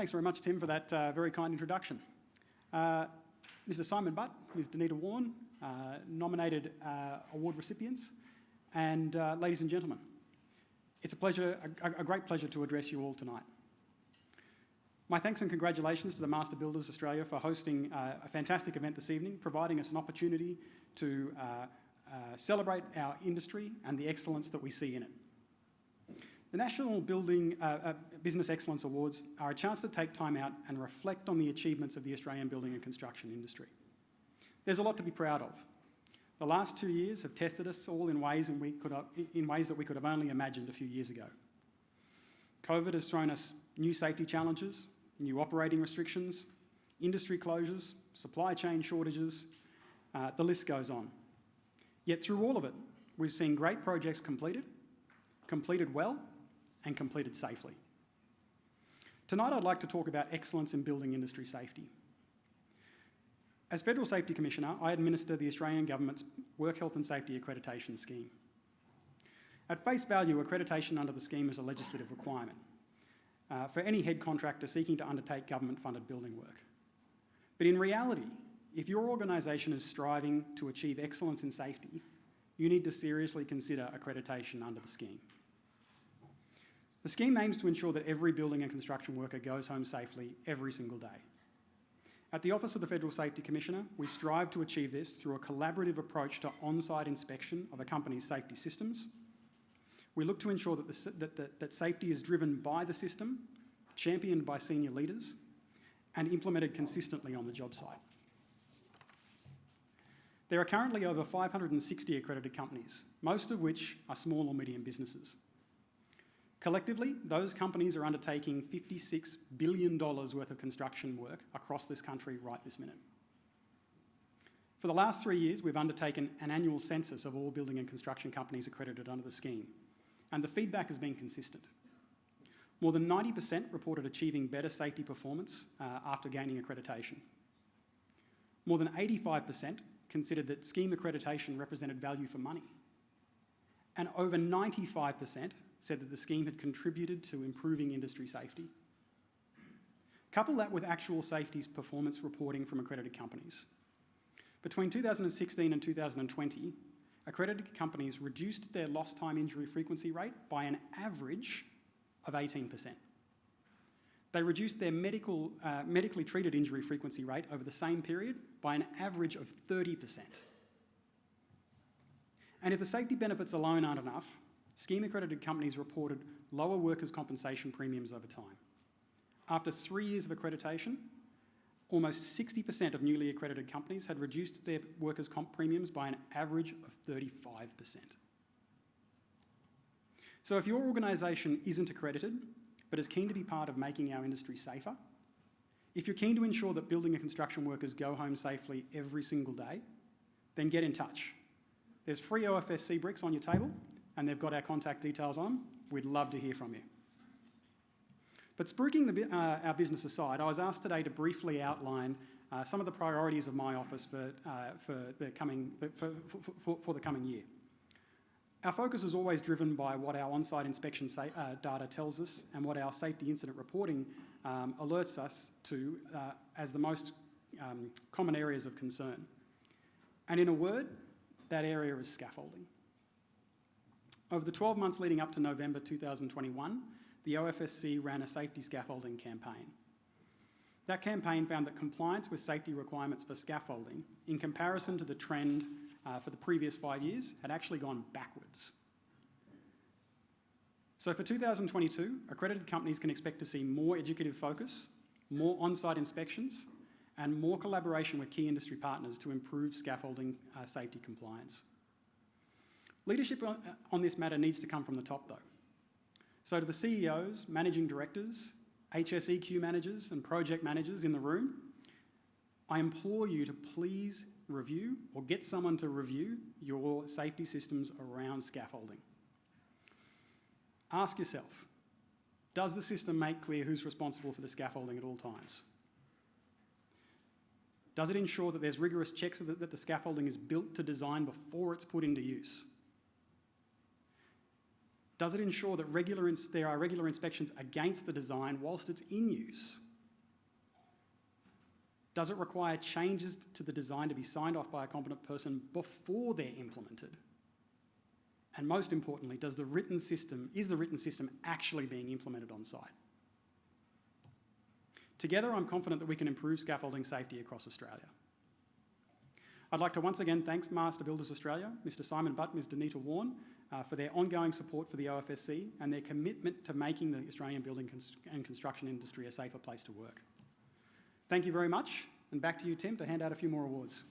Thanks very much, Tim, for that very kind introduction. Mr. Simon Butt, Ms. Danita Warren, nominated award recipients, and ladies and gentlemen, it's a great pleasure to address you all tonight. My thanks and congratulations to the Master Builders Australia for hosting a fantastic event this evening, providing us an opportunity to celebrate our industry and the excellence that we see in it. The National Business Excellence Awards are a chance to take time out and reflect on the achievements of the Australian building and construction industry. There's a lot to be proud of. The last 2 years have tested us all in ways that we could have only imagined a few years ago. COVID has thrown us new safety challenges, new operating restrictions, industry closures, supply chain shortages, the list goes on. Yet through all of it, we've seen great projects completed well, and completed safely. Tonight I'd like to talk about excellence in building industry safety. As Federal Safety Commissioner, I administer the Australian Government's Work Health and Safety Accreditation Scheme. At face value, accreditation under the scheme is a legislative requirement for any head contractor seeking to undertake government-funded building work. But in reality, if your organisation is striving to achieve excellence in safety, you need to seriously consider accreditation under the scheme. The scheme aims to ensure that every building and construction worker goes home safely every single day. At the Office of the Federal Safety Commissioner, we strive to achieve this through a collaborative approach to on-site inspection of a company's safety systems. We look to ensure that safety is driven by the system, championed by senior leaders, and implemented consistently on the job site. There are currently over 560 accredited companies, most of which are small or medium businesses. Collectively, those companies are undertaking $56 billion worth of construction work across this country right this minute. For the last 3 years, we've undertaken an annual census of all building and construction companies accredited under the scheme, and the feedback has been consistent. More than 90% reported achieving better safety performance after gaining accreditation. More than 85% considered that scheme accreditation represented value for money. And over 95% said that the scheme had contributed to improving industry safety. Couple that with actual safety performance reporting from accredited companies. Between 2016 and 2020, accredited companies reduced their lost time injury frequency rate by an average of 18%. They reduced their medically treated injury frequency rate over the same period by an average of 30%. And if the safety benefits alone aren't enough, scheme-accredited companies reported lower workers' compensation premiums over time. After 3 years of accreditation, almost 60% of newly accredited companies had reduced their workers' comp premiums by an average of 35%. So if your organisation isn't accredited, but is keen to be part of making our industry safer, if you're keen to ensure that building and construction workers go home safely every single day, then get in touch. There's free OFSC bricks on your table, and they've got our contact details on. We'd love to hear from you. But spruiking our business aside, I was asked today to briefly outline some of the priorities of my office for the coming year. Our focus is always driven by what our on-site inspection data tells us and what our safety incident reporting alerts us to as the most common areas of concern. And in a word, that area is scaffolding. Over the 12 months leading up to November 2021, the OFSC ran a safety scaffolding campaign. That campaign found that compliance with safety requirements for scaffolding, in comparison to the trend for the previous 5 years, had actually gone backwards. So for 2022, accredited companies can expect to see more educative focus, more on-site inspections, and more collaboration with key industry partners to improve scaffolding safety compliance. Leadership on this matter needs to come from the top, though. So to the CEOs, managing directors, HSEQ managers and project managers in the room, I implore you to please review or get someone to review your safety systems around scaffolding. Ask yourself, does the system make clear who's responsible for the scaffolding at all times? Does it ensure that there's rigorous checks that the scaffolding is built to design before it's put into use? Does it ensure that there are regular inspections against the design whilst it's in use Does it require changes to the design to be signed off by a competent person before they're implemented? And most importantly, is the written system actually being implemented on site? Together, I'm confident that we can improve scaffolding safety across Australia. I'd like to once again thank Master Builders Australia, Mr Simon Butt, Ms Danita Warren, for their ongoing support for the OFSC and their commitment to making the Australian building and construction industry a safer place to work. Thank you very much, and back to you, Tim, to hand out a few more awards.